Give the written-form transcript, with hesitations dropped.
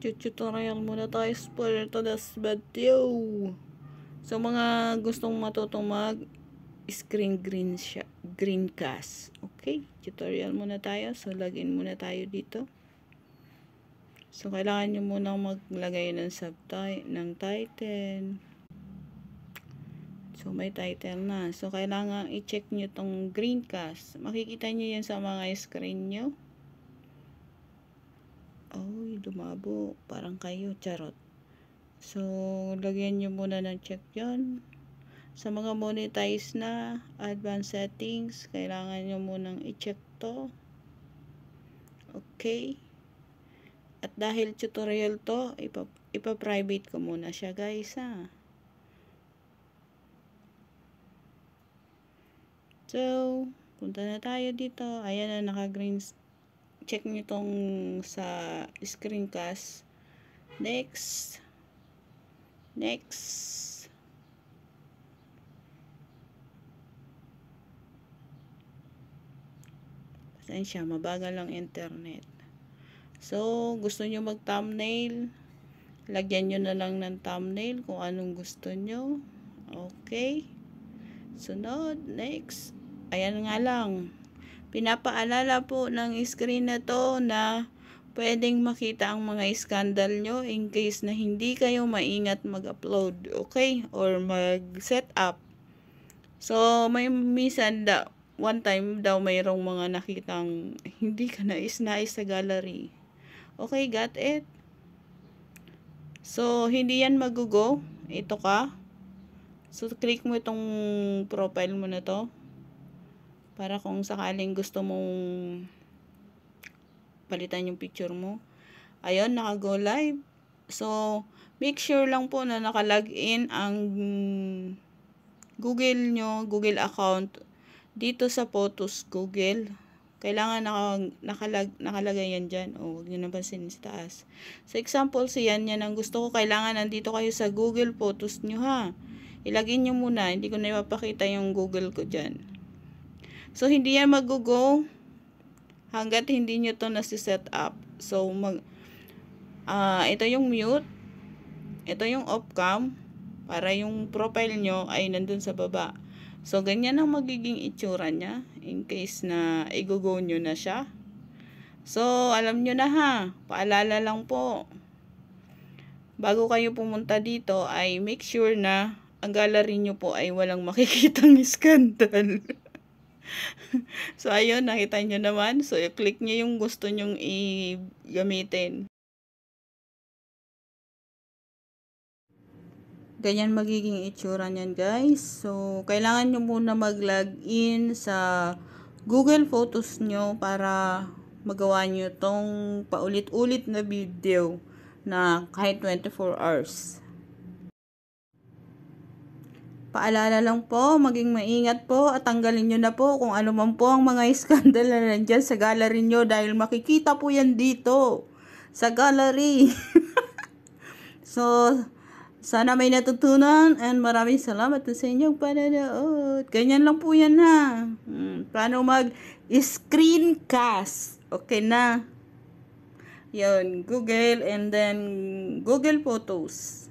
Tutorial muna tayo for today's video. So mga gustong matutong mag screencast. Okay, tutorial muna tayo. So login muna tayo dito. So kailangan nyo muna maglagay ng title. So may title na. So kailangan i-check nyo tong Greencast. Makikita nyo yan sa mga screen nyo. Oy, lumabo. Parang kayo, charot. So, lagyan nyo muna ng check yon. Sa mga monetize na, advanced settings, kailangan nyo munang i-check to. Okay. At dahil tutorial to, ipa-private ko muna siya, guys, ha. So, punta na tayo dito. Ayan na, naka-green. Check nyo tong sa screencast. Next. Pasensya, mabagal lang internet. So, gusto nyo mag-thumbnail. Lagyan nyo na lang ng thumbnail kung anong gusto nyo. Okay. Sunod. Next. Ayan nga lang. Pinapaalala po ng screen na to na pwedeng makita ang mga scandal nyo in case na hindi kayo maingat mag-upload, okay? Or mag-set up. So, may minsan one time daw mayroong mga nakitang hindi ka nais-nais sa gallery. Okay, got it? So, hindi yan mag-go. Ito ka. So, click mo itong profile mo na to. Para kung sakaling gusto mong palitan yung picture mo. Ayun, naka-go live. So, make sure lang po na naka-login ang Google nyo, Google account dito sa Photos Google. Kailangan nakalagay yan dyan. O, huwag nyo napansin sa taas. So, example, yan ang gusto ko. Kailangan nandito kayo sa Google Photos nyo, ha. Ilagin nyo muna. Hindi ko na ipapakita yung Google ko dyan. So, hindi yan mag-go hanggat hindi nyo to nasi-set up. So, ito yung mute. Ito yung off-cam. Para yung profile nyo ay nandun sa baba. So, ganyan ang magiging itsura niya. In case na i-go nyo na siya. So, alam nyo na, ha. Paalala lang po. Bago kayo pumunta dito ay make sure na ang gallery nyo po ay walang makikitang scandal. So, ayun, nakita nyo naman. So, i-click nyo yung gusto nyong i-gamitin. Ganyan magiging itsura nyan, guys. So, kailangan nyo muna mag-login sa Google Photos nyo para magawa nyo tong paulit-ulit na video na kahit 24 hours. Paalala lang po, maging maingat po at tanggalin nyo na po kung ano man po ang mga skandal na nandyan sa gallery nyo dahil makikita po yan dito sa gallery. So, sana may natutunan and maraming salamat sa inyong pananood. Ganyan lang po yan, ha. Paano mag-screencast. Okay na. Yun, Google and then Google Photos.